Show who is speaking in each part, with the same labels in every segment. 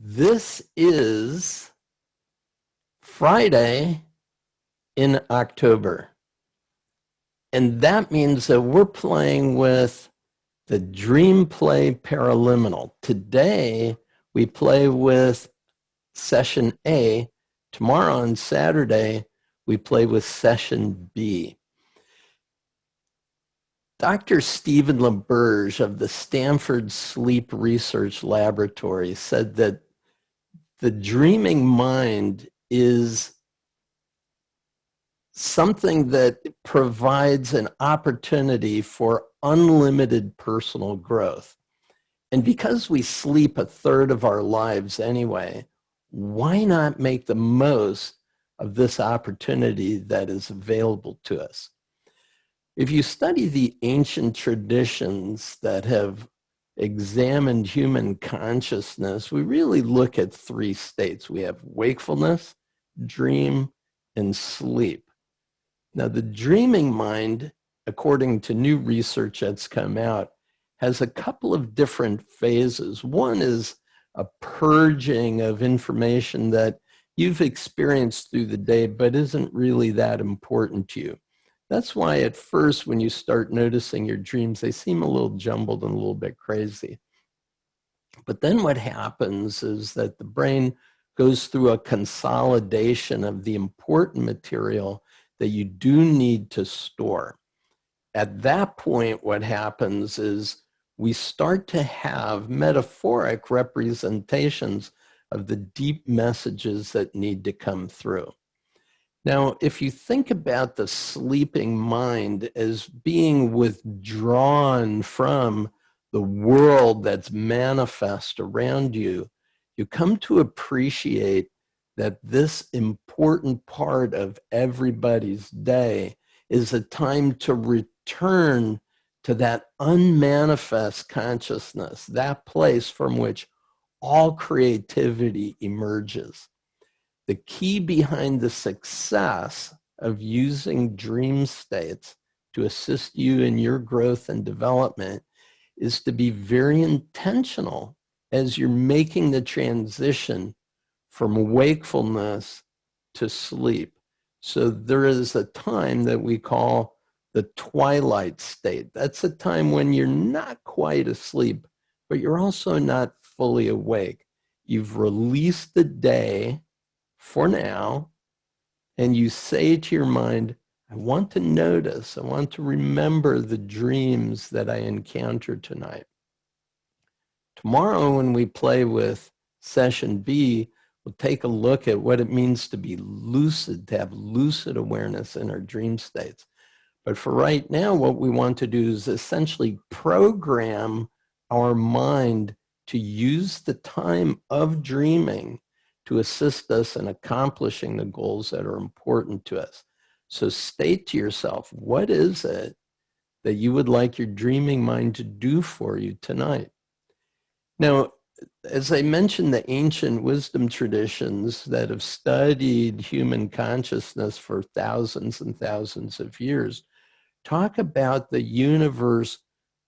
Speaker 1: This is Friday in October. And that means that we're playing with the Dream Play Paraliminal. Today, we play with Session A. Tomorrow on Saturday, we play with Session B. Dr. Stephen LaBerge of the Stanford Sleep Research Laboratory said that the dreaming mind is something that provides an opportunity for unlimited personal growth. And because we sleep a third of our lives anyway, why not make the most of this opportunity that is available to us? If you study the ancient traditions that have examined human consciousness, we really look at three states. We have wakefulness, dream, and sleep. Now, the dreaming mind, according to new research that's come out, has a couple of different phases. One is a purging of information that you've experienced through the day, but isn't really that important to you. That's why at first, when you start noticing your dreams, they seem a little jumbled and a little bit crazy. But then what happens is that the brain goes through a consolidation of the important material that you do need to store. At that point, what happens is we start to have metaphoric representations of the deep messages that need to come through. Now, if you think about the sleeping mind as being withdrawn from the world that's manifest around you, you come to appreciate that this important part of everybody's day is a time to return to that unmanifest consciousness, that place from which all creativity emerges. The key behind the success of using dream states to assist you in your growth and development is to be very intentional as you're making the transition from wakefulness to sleep. So there is a time that we call the twilight state. That's a time when you're not quite asleep, but you're also not fully awake. You've released the day for now, and you say to your mind, I want to notice, I want to remember the dreams that I encountered tonight. Tomorrow, when we play with Session B, we'll take a look at what it means to be lucid, to have lucid awareness in our dream states. But for right now, what we want to do is essentially program our mind to use the time of dreaming to assist us in accomplishing the goals that are important to us. So state to yourself, what is it that you would like your dreaming mind to do for you tonight? Now, as I mentioned, the ancient wisdom traditions that have studied human consciousness for thousands and thousands of years talk about the universe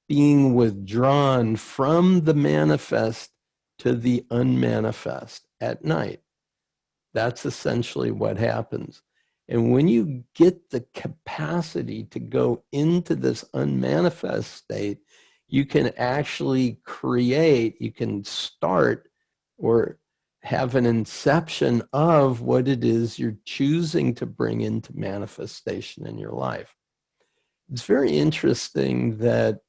Speaker 1: being withdrawn from the manifest to the unmanifest at night. That's essentially what happens. And when you get the capacity to go into this unmanifest state, you can actually create, you can start or have an inception of what it is you're choosing to bring into manifestation in your life. It's very interesting that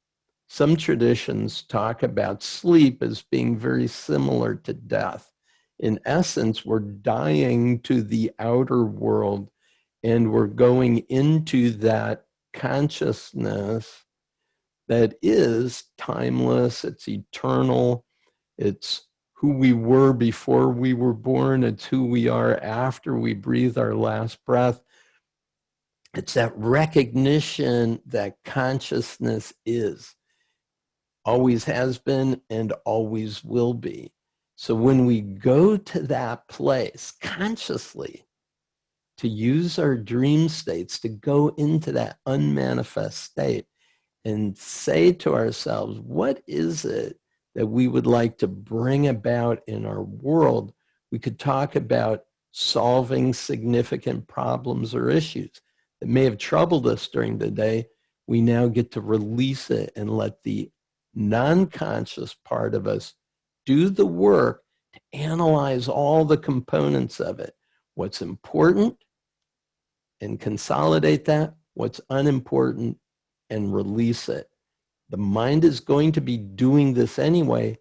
Speaker 1: some traditions talk about sleep as being very similar to death. In essence, we're dying to the outer world and we're going into that consciousness that is timeless, it's eternal, it's who we were before we were born, it's who we are after we breathe our last breath. It's that recognition that consciousness is, always has been, and always will be. So when we go to that place consciously, to use our dream states, to go into that unmanifest state and say to ourselves, what is it that we would like to bring about in our world. We could talk about solving significant problems or issues that may have troubled us during the day. We now get to release it and let the non-conscious part of us do the work to analyze all the components of it. What's important, and consolidate that. What's unimportant, and release it. The mind is going to be doing this anyway.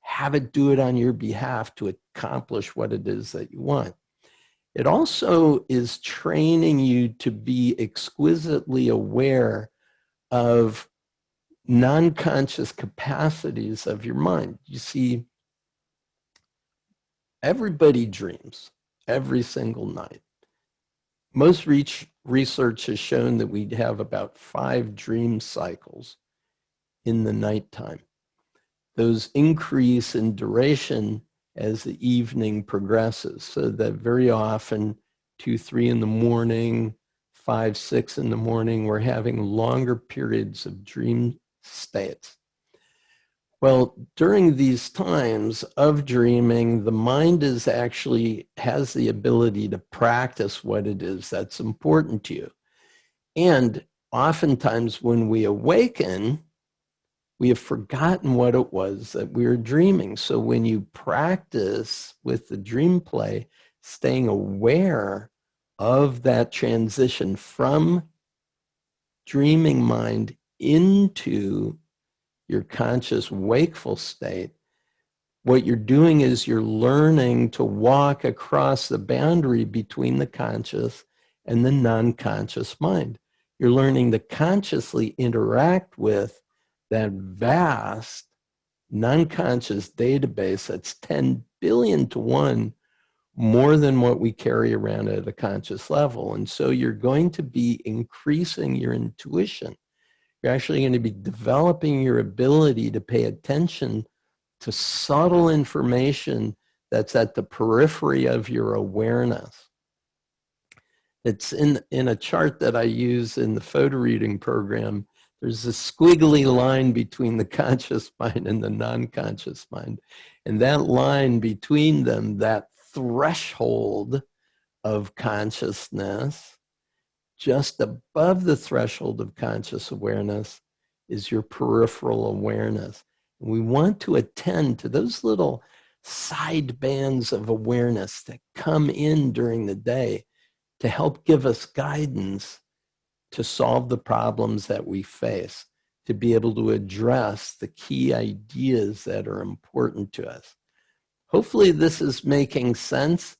Speaker 1: Have it do it on your behalf to accomplish what it is that you want. It also is training you to be exquisitely aware of non-conscious capacities of your mind. You see, everybody dreams every single night. Most research has shown that we have about 5 dream cycles in the nighttime. Those increase in duration as the evening progresses, so that very often 2, 3 in the morning, 5, 6 in the morning, we're having longer periods of dream states. Well, during these times of dreaming, the mind has the ability to practice what it is that's important to you. And oftentimes when we awaken, we have forgotten what it was that we were dreaming. So when you practice with the dream play, staying aware of that transition from dreaming mind into your conscious wakeful state, what you're doing is you're learning to walk across the boundary between the conscious and the non-conscious mind. You're learning to consciously interact with that vast non-conscious database that's 10 billion to 1 more than what we carry around at a conscious level. And so you're going to be increasing your intuition. You're actually going to be developing your ability to pay attention to subtle information that's at the periphery of your awareness. It's in a chart that I use in the photo reading program. There's a squiggly line between the conscious mind and the non-conscious mind. And that line between them, that threshold of consciousness, just above the threshold of conscious awareness, is your peripheral awareness. And we want to attend to those little side bands of awareness that come in during the day to help give us guidance to solve the problems that we face, to be able to address the key ideas that are important to us. Hopefully this is making sense.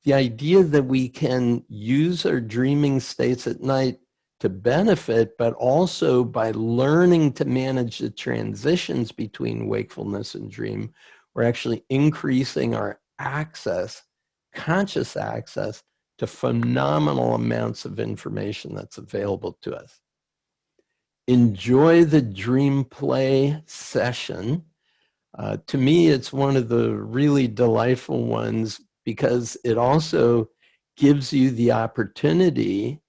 Speaker 1: The idea that we can use our dreaming states at night to benefit, but also by learning to manage the transitions between wakefulness and dream, we're actually increasing our access, conscious access, to phenomenal amounts of information that's available to us. Enjoy the dream play session. To me, it's one of the really delightful ones because it also gives you the opportunity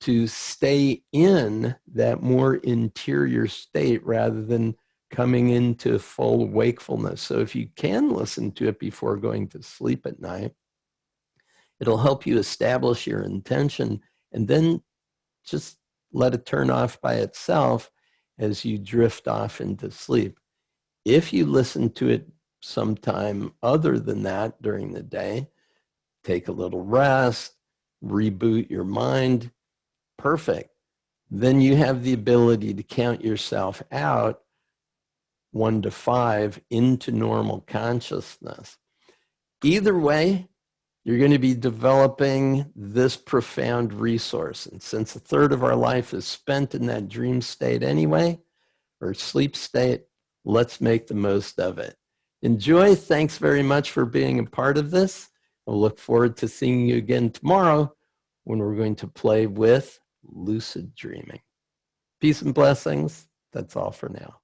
Speaker 1: to stay in that more interior state rather than coming into full wakefulness. So if you can listen to it before going to sleep at night, it'll help you establish your intention and then just let it turn off by itself as you drift off into sleep. If you listen to it sometime other than that during the day, take a little rest, reboot your mind, perfect. Then you have the ability to count yourself out 1 to 5 into normal consciousness. Either way, you're going to be developing this profound resource. And since 1/3 of our life is spent in that dream state anyway, or sleep state, let's make the most of it. Enjoy. Thanks very much for being a part of this. I'll look forward to seeing you again tomorrow when we're going to play with lucid dreaming. Peace and blessings. That's all for now.